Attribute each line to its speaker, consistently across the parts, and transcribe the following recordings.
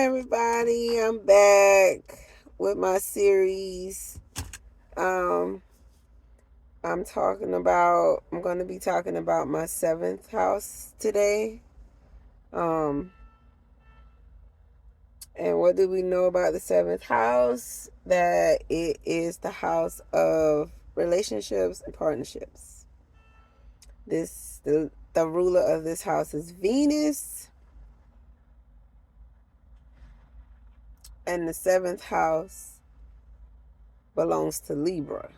Speaker 1: everybody, I'm back with my series. Um, I'm going to be talking about my seventh house today. Um, and what do we know about the seventh house? That it is the house of relationships and partnerships. The ruler of this house is Venus, and the seventh house belongs to Libra.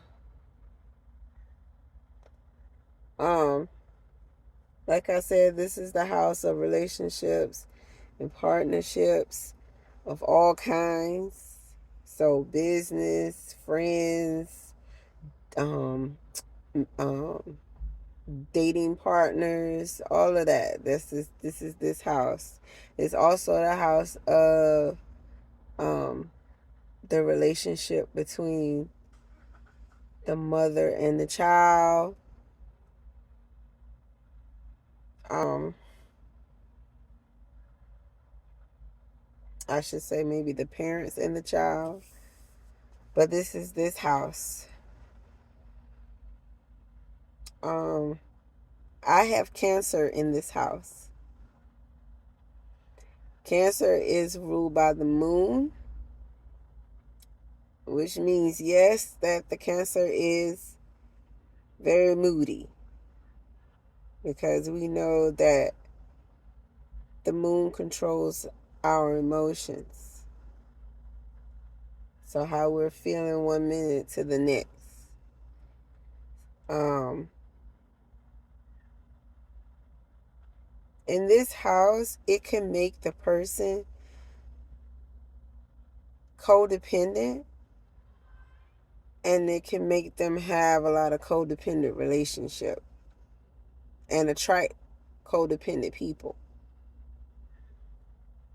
Speaker 1: Um, Like I said, this is the house of relationships and partnerships of all kinds. So business, friends, um, um, dating partners, all of that. This is this house. It's also the house of um, the relationship between the mother and the child. Um, I should say maybe the parents and the child. But this is this house. Um, I have Cancer in this house. Cancer is ruled by the moon, which means, yes, that the Cancer is very moody, because we know that the moon controls our emotions. So how we're feeling one minute to the next. Um, in this house, it can make the person codependent, and it can make them have a lot of codependent relationship and attract codependent people.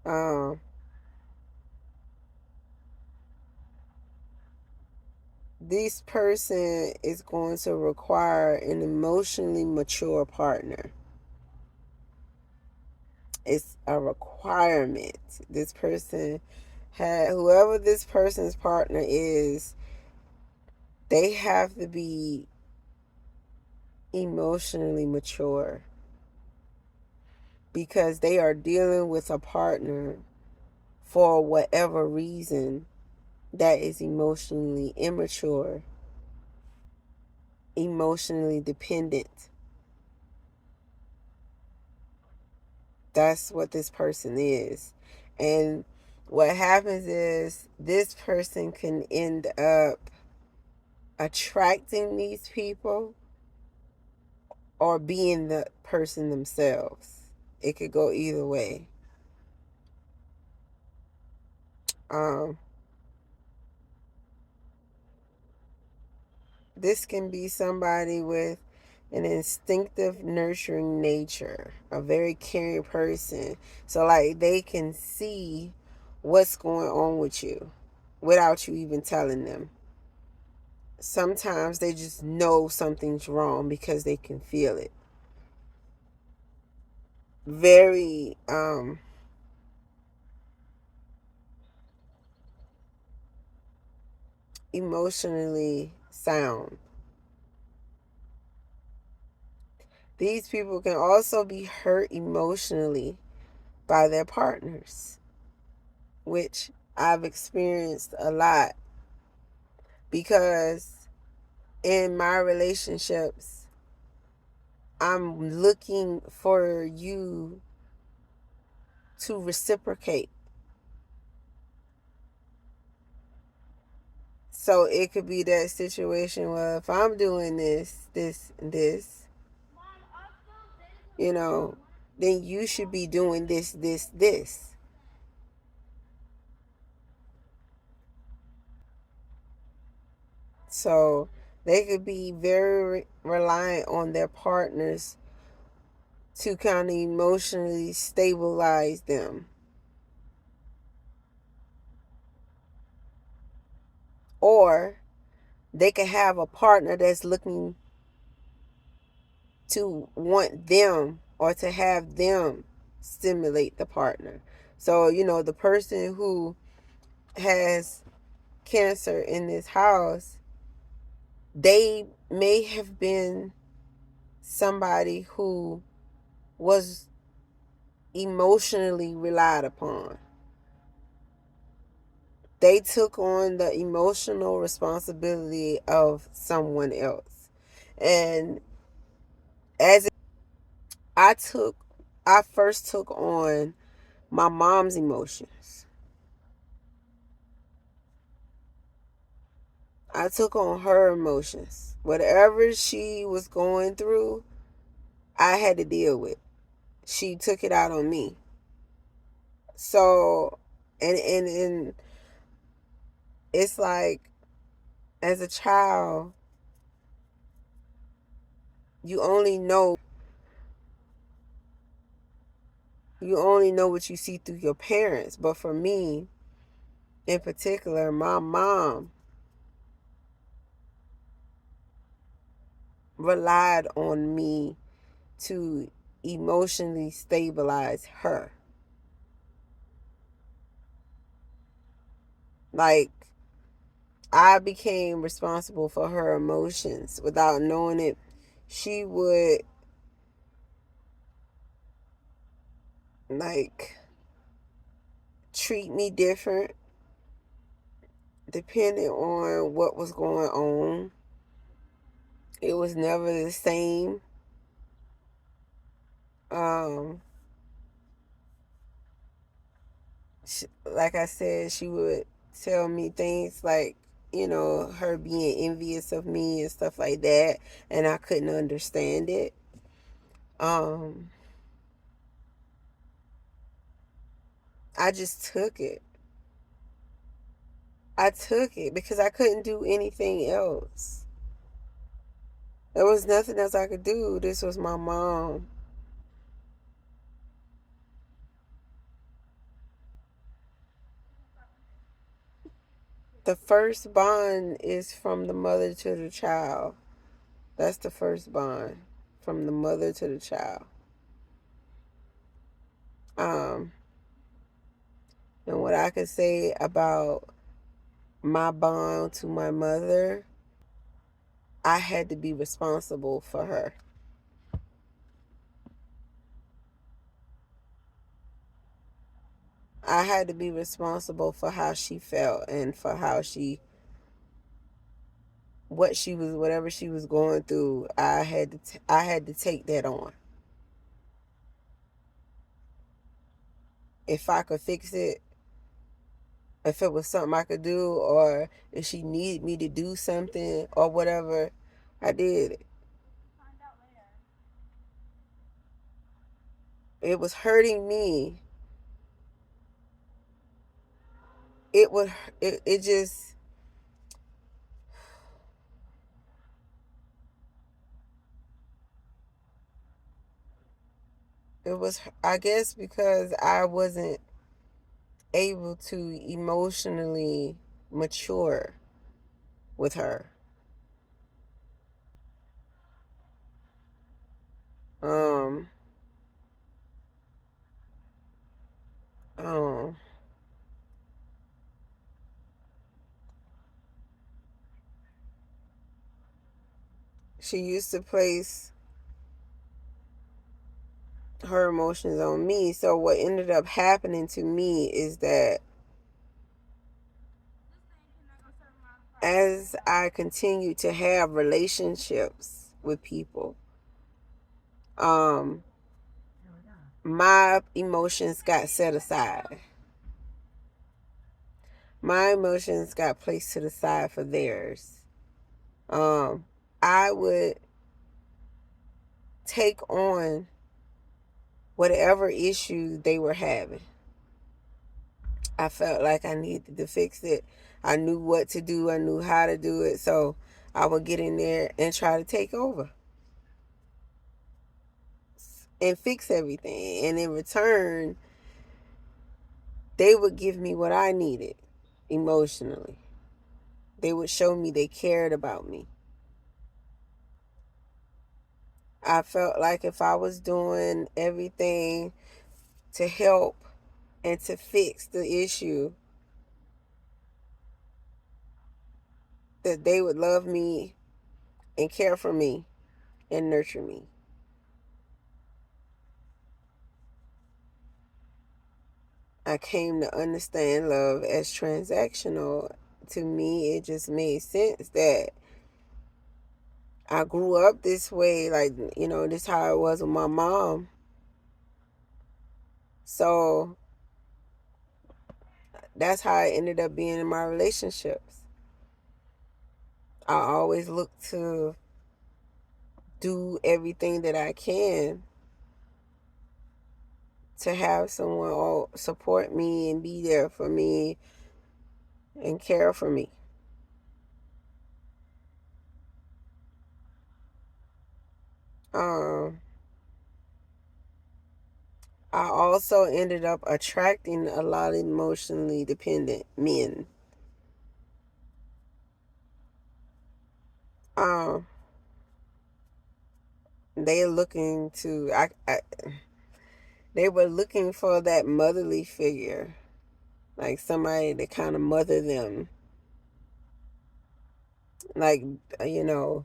Speaker 1: Um, this person is going to require an emotionally mature partner. It's a requirement. This person whoever this person's partner is, they have to be emotionally mature, because they are dealing with a partner for whatever reason that is emotionally immature, emotionally dependent. That's what this person is. And what happens is this person can end up attracting these people or being the person themselves. It could go either way. Um, this can be somebody with an instinctive, nurturing nature, a very caring person. So, like, they can see what's going on with you without you even telling them. Sometimes they just know something's wrong because they can feel it. Very emotionally sound. These people can also be hurt emotionally by their partners, which I've experienced a lot, because in my relationships, I'm looking for you to reciprocate. So it could be that situation where if I'm doing this, and this, you know, then you should be doing this. So they could be very reliant on their partners to kind of emotionally stabilize them. Or they could have a partner that's looking to want them or to have them stimulate the partner. So, the person who has cancer in this house, they may have been somebody who was emotionally relied upon. They took on the emotional responsibility of someone else. And as I took I first took on my mom's emotions. I took on her emotions. Whatever she was going through, I had to deal with. She took it out on me. So, and it's like, as a child, you only know what you see through your parents. But for me, in particular, my mom relied on me to emotionally stabilize her. Like, I became responsible for her emotions without knowing it. She would, like, treat me different depending on what was going on. It was never the same. Um, like I said, she would tell me things like, her being envious of me and stuff like that, and I couldn't understand it. Um, I just took it. I took it because I couldn't do anything else. There was nothing else I could do. This was my mom. The first bond is from the mother to the child. That's the first bond, from the mother to the child. Um, and what I could say about my bond to my mother, I had to be responsible for her. I had to be responsible for how she felt and for how whatever she was going through. I had to take that on. If I could fix it, if it was something I could do, or if she needed me to do something or whatever, I did it. It was hurting me. It would it just it was, I guess, because I wasn't able to emotionally mature with her. Um um she used to place her emotions on me. So what ended up happening to me is that as I continued to have relationships with people, um, my emotions got set aside. My emotions got placed to the side for theirs. Um, I would take on whatever issue they were having. I felt like I needed to fix it. I knew what to do. I knew how to do it. So I would get in there and try to take over and fix everything. And in return, they would give me what I needed emotionally. They would show me they cared about me. I felt like if I was doing everything to help and to fix the issue, that they would love me and care for me and nurture me. I came to understand love as transactional. To me, it just made sense that I grew up this way, like, this is how it was with my mom. So that's how I ended up being in my relationships. I always look to do everything that I can to have someone support me and be there for me and care for me. Um, I also ended up attracting a lot of emotionally dependent men. Um, they looking to they were looking for that motherly figure, like somebody to kind of mother them, like, you know,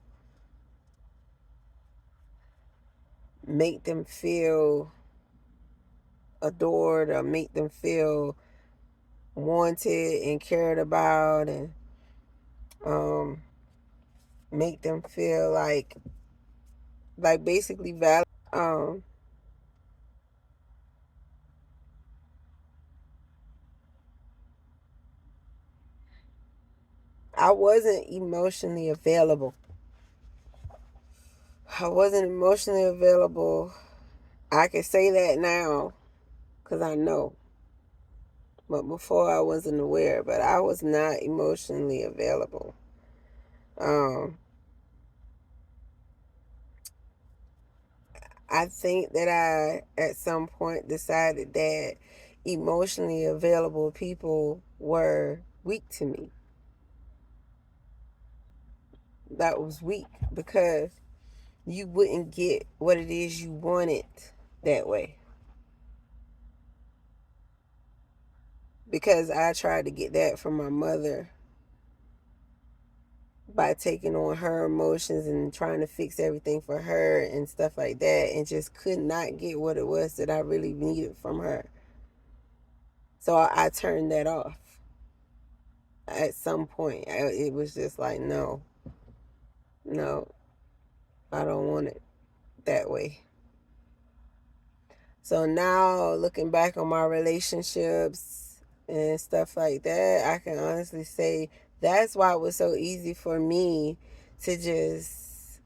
Speaker 1: make them feel adored or make them feel wanted and cared about, and um make them feel like basically valid. um I wasn't emotionally available. I wasn't emotionally available. I can say that now because I know, but before I wasn't aware. But I was not emotionally available. um I think that I at some point decided that emotionally available people were weak to me. That was weak because you wouldn't get what it is you wanted that way. Because I tried to get that from my mother by taking on her emotions and trying to fix everything for her and stuff like that, and just could not get what it was that I really needed from her. So I turned that off at some point. It was just like, no, no, I don't want it that way. So now, looking back on my relationships and stuff like that, I can honestly say that's why it was so easy for me to just,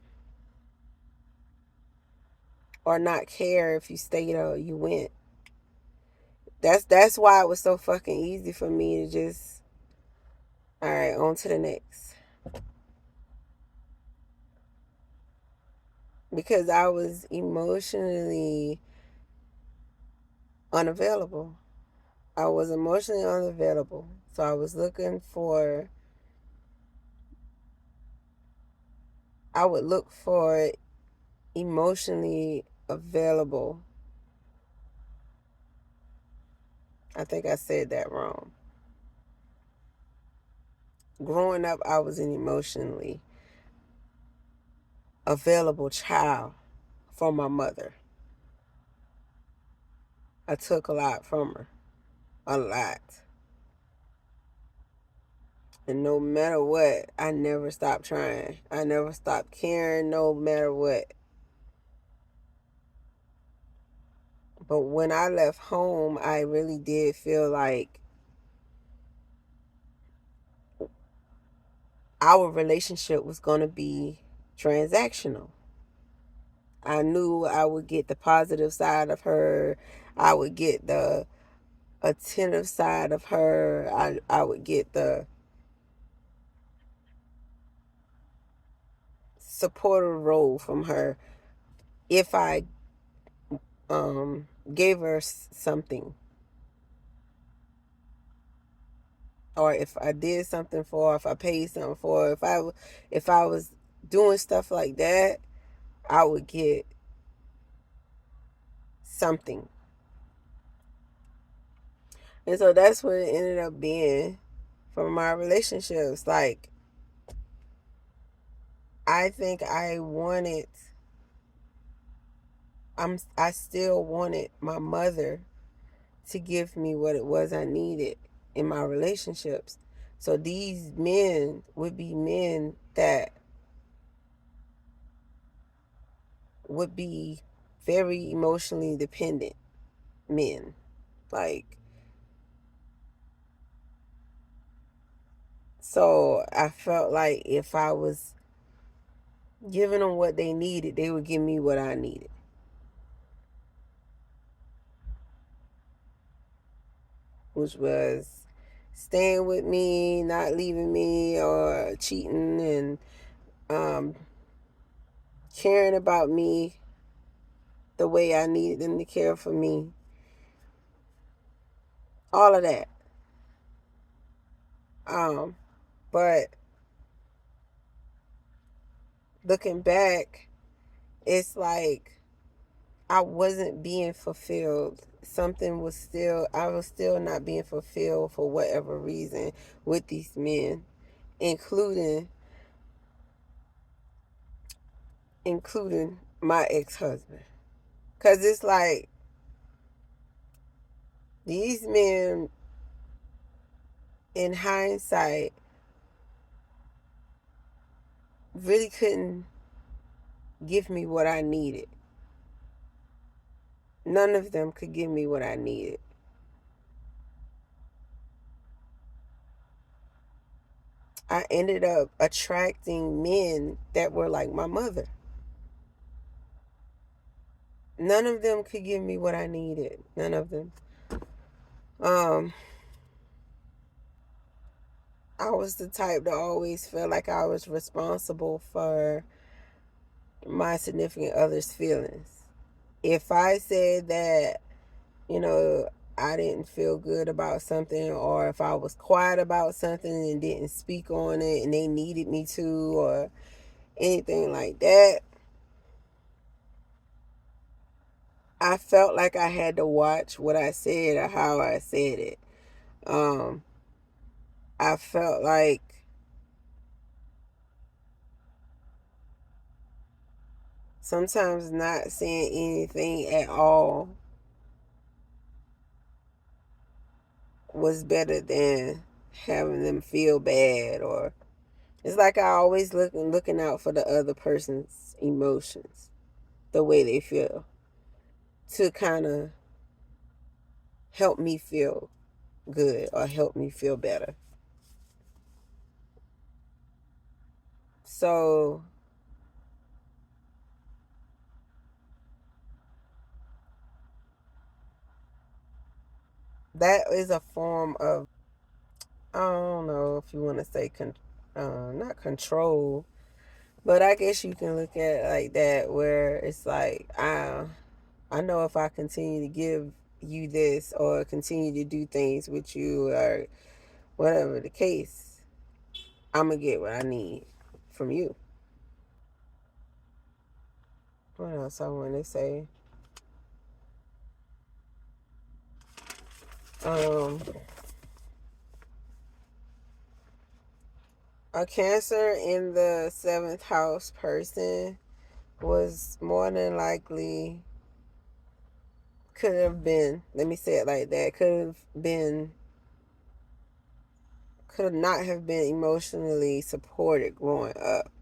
Speaker 1: or not care if you stayed or you went. That's why it was so fucking easy for me to just, all right, on to the next. Because I was emotionally unavailable. I was emotionally unavailable. So I would look for emotionally available. I think I said that wrong. Growing up, I was an emotionally available child for my mother. I took a lot from her. A lot. And no matter what, I never stopped trying. I never stopped caring, no matter what. But when I left home, I really did feel like our relationship was going to be transactional. I knew I would get the positive side of her. I would get the attentive side of her. I would get the supportive role from her if I gave her something, or if I did something for her, if I paid something for her, if I was doing stuff like that, I would get something. And so that's what it ended up being for my relationships. Like, I think I still wanted my mother to give me what it was I needed in my relationships. So these men would be men that would be very emotionally dependent men. Like, so I felt like if I was giving them what they needed, they would give me what I needed, which was staying with me, not leaving me, or cheating, and um, caring about me the way I needed them to care for me. All of that. Um, but looking back, it's like I wasn't being fulfilled. I was still not being fulfilled for whatever reason with these men, including including my ex-husband. Cause it's like these men, in hindsight, really couldn't give me what I needed. None of them could give me what I needed. I ended up attracting men that were like my mother. None of them could give me what I needed. None of them. Um, I was the type to always feel like I was responsible for my significant other's feelings. If I said that, you know, I didn't feel good about something, or if I was quiet about something and didn't speak on it and they needed me to, or anything like that, I felt like I had to watch what I said or how I said it. Um, I felt like sometimes not saying anything at all was better than having them feel bad. Or it's like I always looking out for the other person's emotions, the way they feel, to kind of help me feel good or help me feel better. So that is a form of, I don't know if you want to say not control, but I guess you can look at it like that, where it's like I know if I continue to give you this or continue to do things with you or whatever the case, I'm gonna get what I need from you. What else I want to say? Um, a Cancer in the seventh house person was more than likely, could have been, let me say it like that, could not have been emotionally supported growing up.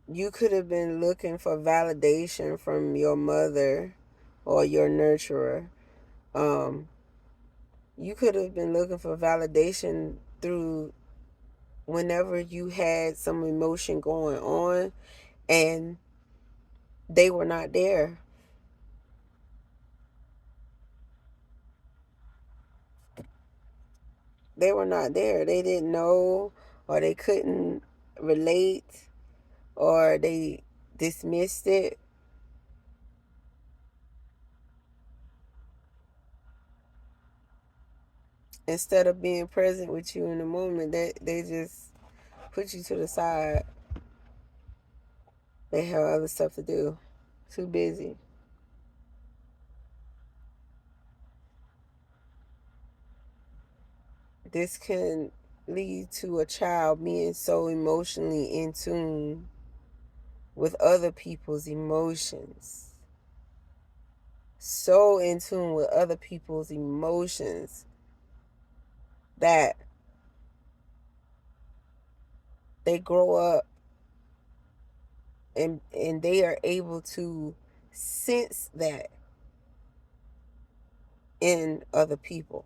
Speaker 1: You could have been looking for validation from your mother or your nurturer. Um, you could have been looking for validation through whenever you had some emotion going on and they were not there. They were not there. They didn't know, or they couldn't relate, or they dismissed it. Instead of being present with you in the moment, they just put you to the side. They have other stuff to do. Too busy. This can lead to a child being so emotionally in tune with other people's emotions. So in tune with other people's emotions that they grow up and they are able to sense that in other people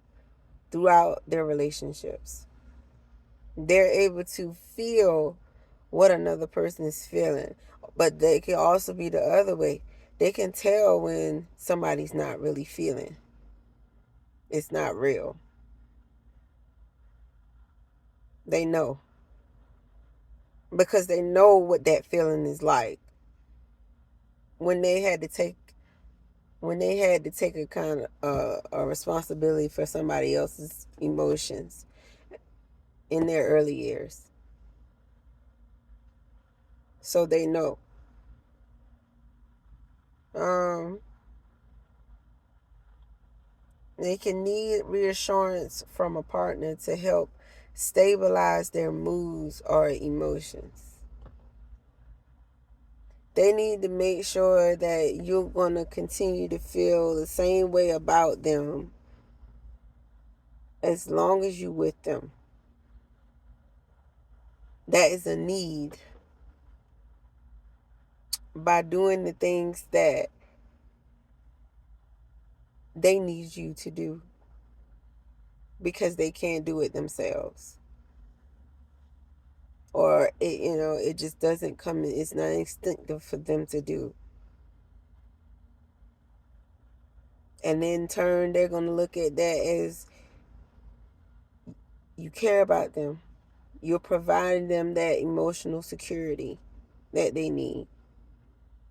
Speaker 1: throughout their relationships. They're able to feel what another person is feeling. But they can also be the other way. They can tell when somebody's not really feeling. It's not real. They know. Because they know what that feeling is like. When they had to take a kind of a responsibility for somebody else's emotions in their early years. So they know. Um They can need reassurance from a partner to help stabilize their moods or emotions. They need to make sure that you're going to continue to feel the same way about them as long as you're with them. That is a need. By doing the things that they need you to do because they can't do it themselves. Or it just doesn't come, it's not instinctive for them to do. And in turn, they're going to look at that as you care about them. You're providing them that emotional security that they need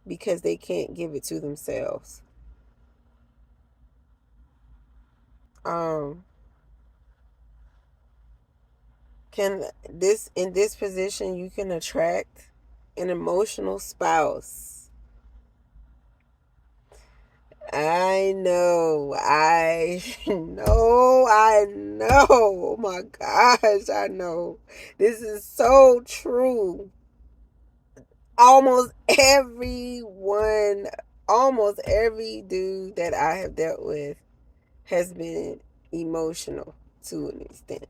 Speaker 1: because they can't give it to themselves. Um, can this in this position you can attract an emotional spouse. I know, I know. Oh my gosh, I know. This is so true. Almost everyone, almost every dude that I have dealt with has been emotional to an extent.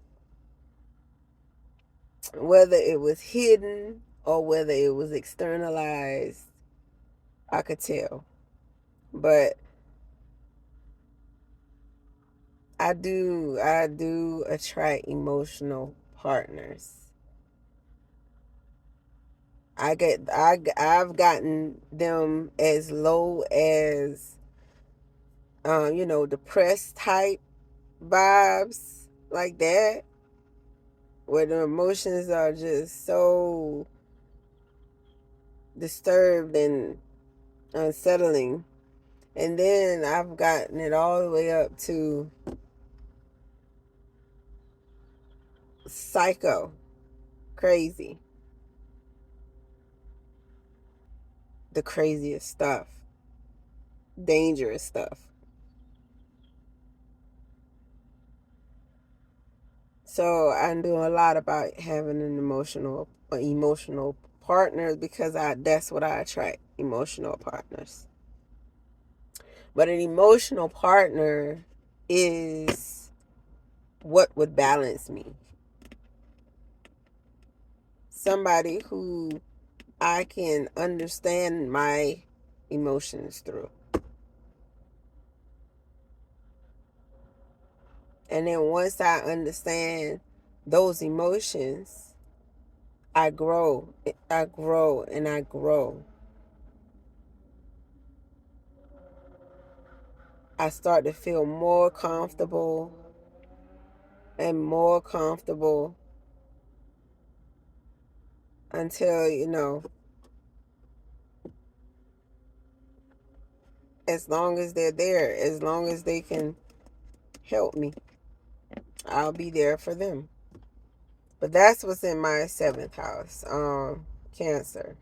Speaker 1: Whether it was hidden or whether it was externalized, I could tell. But I do attract emotional partners. I've gotten them as low as depressed type vibes like that, where the emotions are just so disturbed and unsettling. And then I've gotten it all the way up to psycho, crazy, the craziest stuff, dangerous stuff. So I'm doing a lot about having an emotional partner because that's what I attract, emotional partners. But an emotional partner is what would balance me. Somebody who I can understand my emotions through. And then once I understand those emotions, I grow. I grow and I grow. I start to feel more comfortable and more comfortable until, as long as they're there, as long as they can help me, I'll be there for them. But that's what's in my seventh house. Cancer.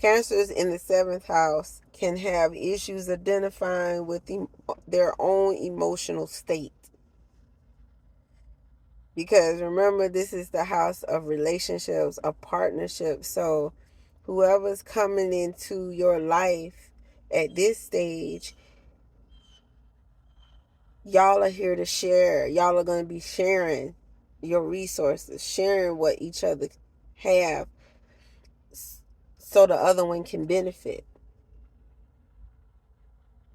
Speaker 1: Cancers in the seventh house can have issues identifying with their own emotional state. Because remember, this is the house of relationships, of partnerships. So whoever's coming into your life at this stage, y'all are here to share. Y'all are going to be sharing your resources, sharing what each other have so the other one can benefit.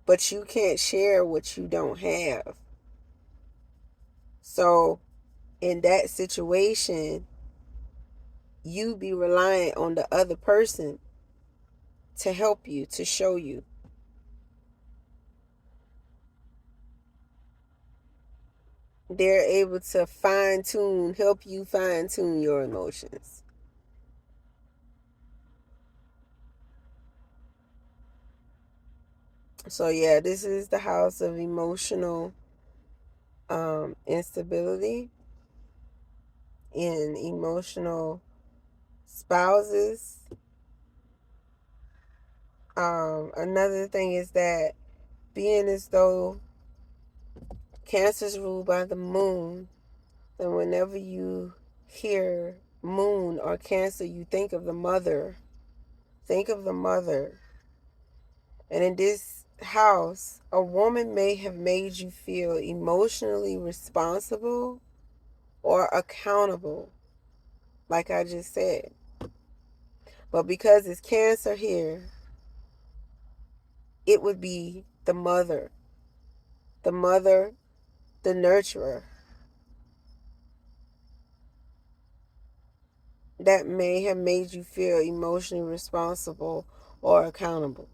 Speaker 1: But you can't share what you don't have. So in that situation, you be reliant on the other person to help you, to show you. They're able to help you fine tune your emotions. So yeah, this is the house of emotional instability in emotional spouses. Another thing is that being as though Cancer is ruled by the moon, then whenever you hear moon or Cancer, you think of the mother. Think of the mother. And in this house, a woman may have made you feel emotionally responsible or accountable, like I just said. But because it's Cancer here, it would be the mother, the mother, the nurturer, that may have made you feel emotionally responsible or accountable.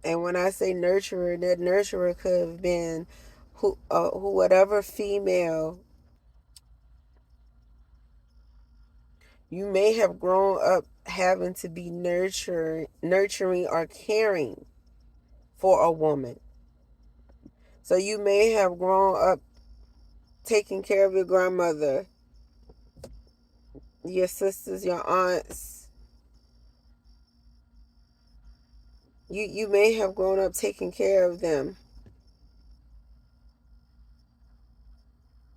Speaker 1: And when I say nurturer, that nurturer could have been whatever female you may have grown up having to be nurturing or caring for a woman. So you may have grown up taking care of your grandmother, your sisters, your aunts. You may have grown up taking care of them,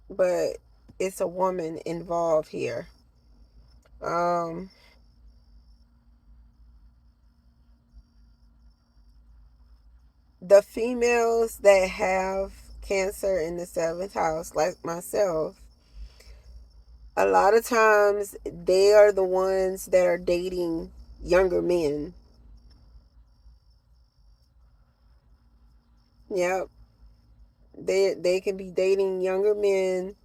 Speaker 1: but it's a woman involved here. Um, the females that have Cancer in the seventh house, like myself, a lot of times they are the ones that are dating younger men. Yep. They can be dating younger men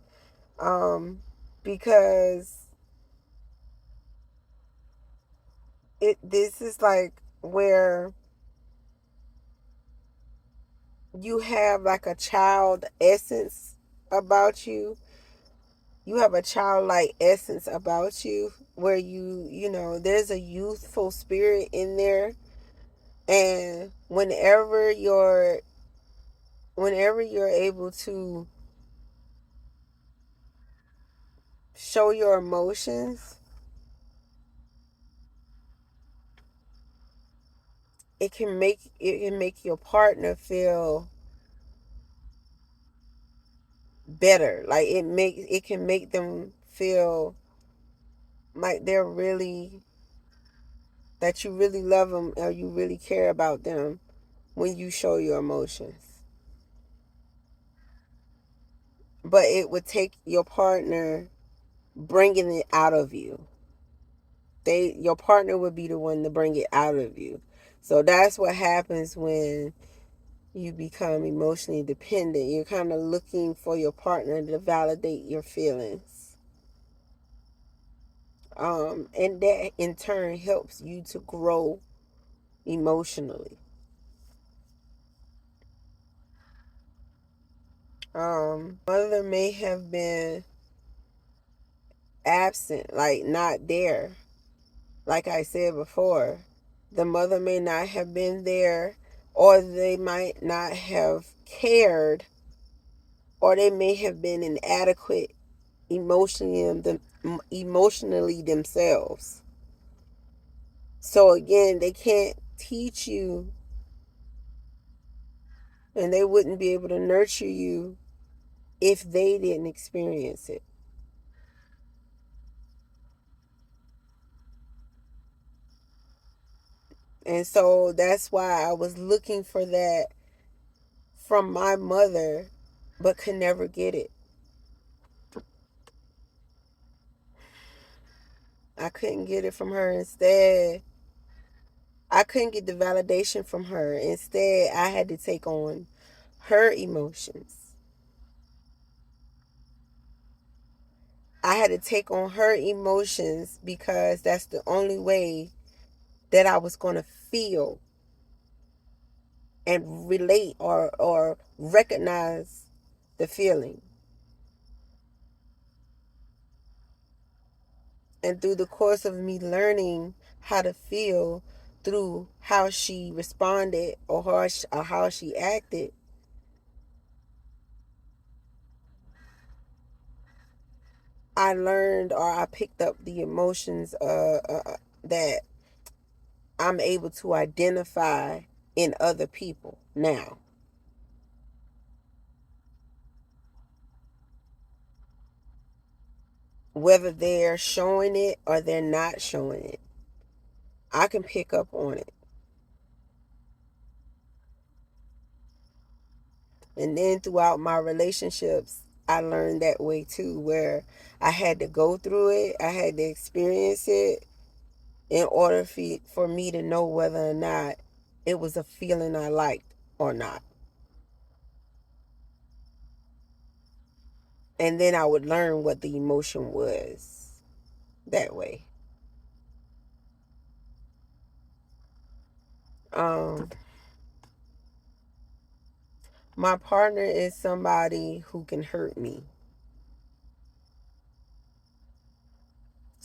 Speaker 1: because this is like where you have like a child essence about you. You have a childlike essence about you where there's a youthful spirit in there. And whenever you're able to show your emotions, it can make your partner feel better. Like it can make them feel like that you really love them or you really care about them when you show your emotions. But it would take your partner bringing it out of you. Your partner would be the one to bring it out of you. So that's what happens when you become emotionally dependent. You're kind of looking for your partner to validate your feelings. And that in turn helps you to grow emotionally. Mother may have been absent, like not there. Like I said before, the mother may not have been there, or they might not have cared, or they may have been inadequate emotionally themselves. So again, they can't teach you, and they wouldn't be able to nurture you if they didn't experience it. And so that's why I was looking for that from my mother, but could never get it. I couldn't get it from her. Instead, I couldn't get the validation from her. Instead, I had to take on her emotions. I had to take on her emotions because that's the only way that I was going to feel and relate or recognize the feeling. And through the course of me learning how to feel through how she responded or how she acted, I learned or I picked up the emotions that I'm able to identify in other people now. Whether they're showing it or they're not showing it, I can pick up on it. And then throughout my relationships, I learned that way too, where I had to go through it, I had to experience it in order for me to know whether or not it was a feeling I liked or not. And then I would learn what the emotion was that way. Um, my partner is somebody who can hurt me.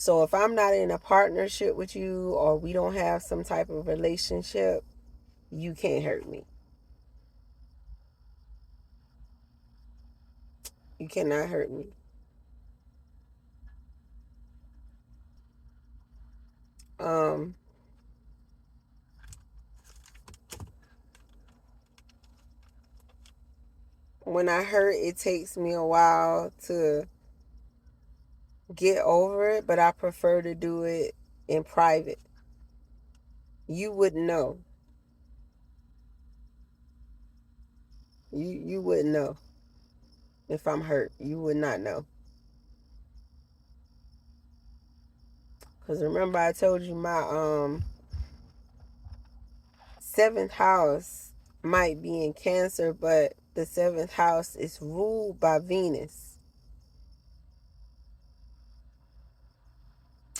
Speaker 1: So if I'm not in a partnership with you or we don't have some type of relationship, you can't hurt me. You cannot hurt me. Um, when I hurt, it takes me a while to get over it, but I prefer to do it in private. You wouldn't know. You wouldn't know if I'm hurt. You would not know. Cause remember I told you my seventh house might be in Cancer, but the seventh house is ruled by Venus.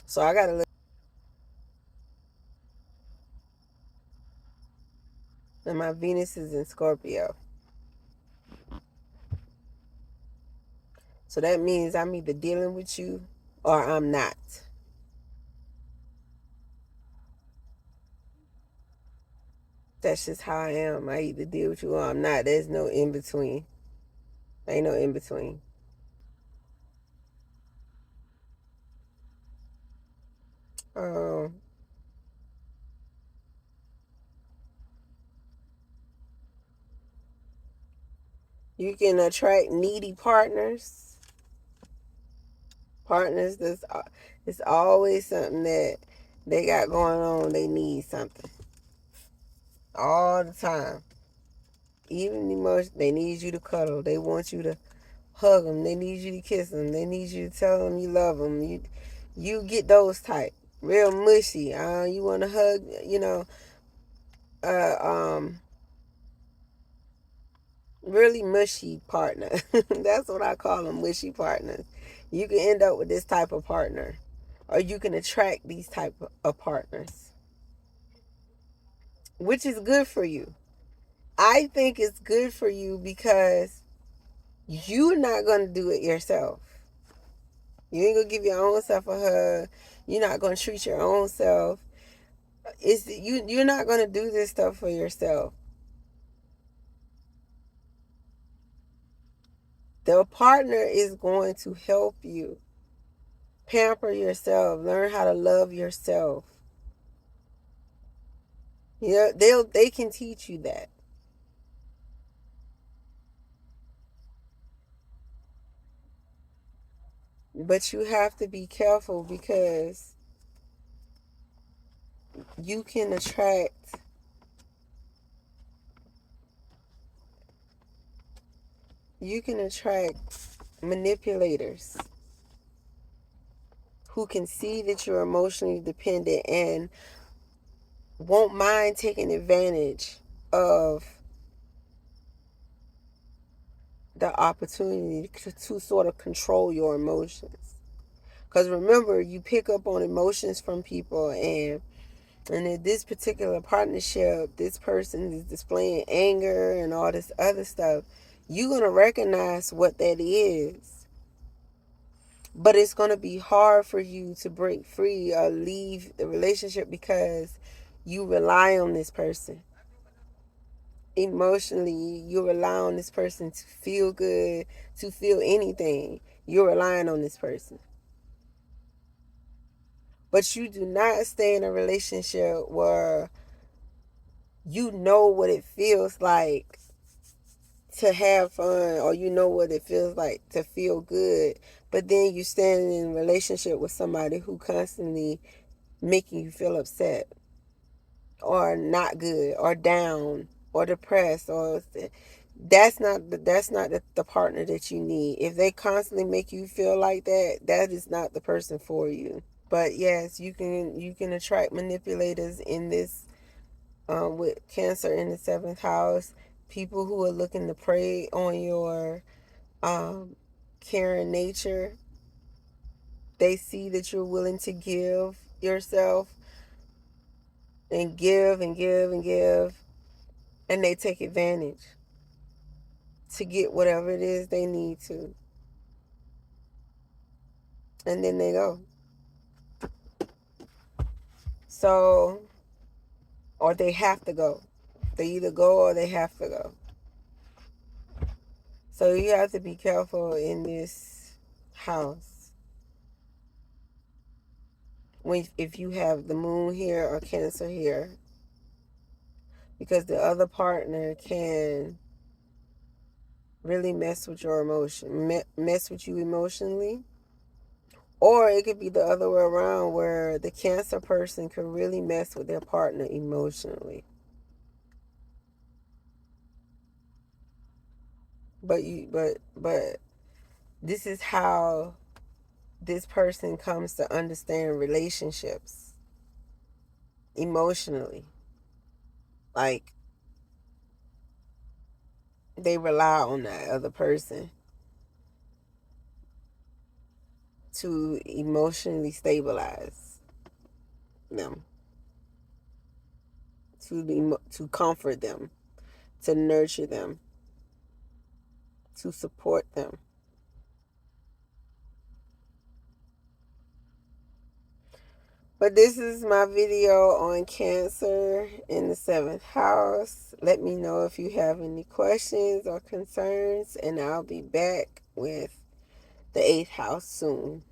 Speaker 1: So I gotta look. And my Venus is in Scorpio. So that means I'm either dealing with you or I'm not. That's just how I am. I either deal with you or I'm not. There's no in between. Ain't no in between. Um, you can attract needy partners. Partners that's it's always something that they got going on. They need something all the time. Even emotion, they need you to cuddle. They want you to hug them. They need you to kiss them. They need you to tell them you love them. You get those type real mushy. You want to hug, uh, um, really mushy partner. That's what I call them, mushy partners. You can end up with this type of partner, or you can attract these type of partners, which is good for you. I think it's good for you because you're not gonna do it yourself. You ain't gonna give your own self a hug. You're not gonna treat your own self. You're not gonna do this stuff for yourself. The partner is going to help you pamper yourself, learn how to love yourself. Yeah, they can teach you that. But you have to be careful because you can attract you can attract manipulators who can see that you're emotionally dependent and won't mind taking advantage of the opportunity to sort of control your emotions. Because remember, you pick up on emotions from people, and in this particular partnership, this person is displaying anger and all this other stuff. You're going to recognize what that is. But it's going to be hard for you to break free or leave the relationship because you rely on this person. Emotionally, you rely on this person to feel good, to feel anything. You're relying on this person. But you do not stay in a relationship where you know what it feels like to have fun, or you know what it feels like to feel good, but then you stand in a relationship with somebody who constantly making you feel upset or not good or down or depressed, or that's not the partner that you need. If they constantly make you feel like that, that is not the person for you. But yes, you can attract manipulators in this, with Cancer in the seventh house. People who are looking to prey on your caring nature. They see that you're willing to give yourself and give and give and give, and they take advantage to get whatever it is they need to, and then they go. So, or they have to go. They either go or they have to go. So you have to be careful in this house when if you have the moon here or Cancer here, because the other partner can really mess with your emotion, mess with you emotionally. Or it could be the other way around, where the Cancer person could really mess with their partner emotionally. But this is how this person comes to understand relationships emotionally. Like, they rely on that other person to emotionally stabilize them, to comfort them, to nurture them, to support them. But this is my video on Cancer in the seventh house. Let me know if you have any questions or concerns, and I'll be back with the eighth house soon.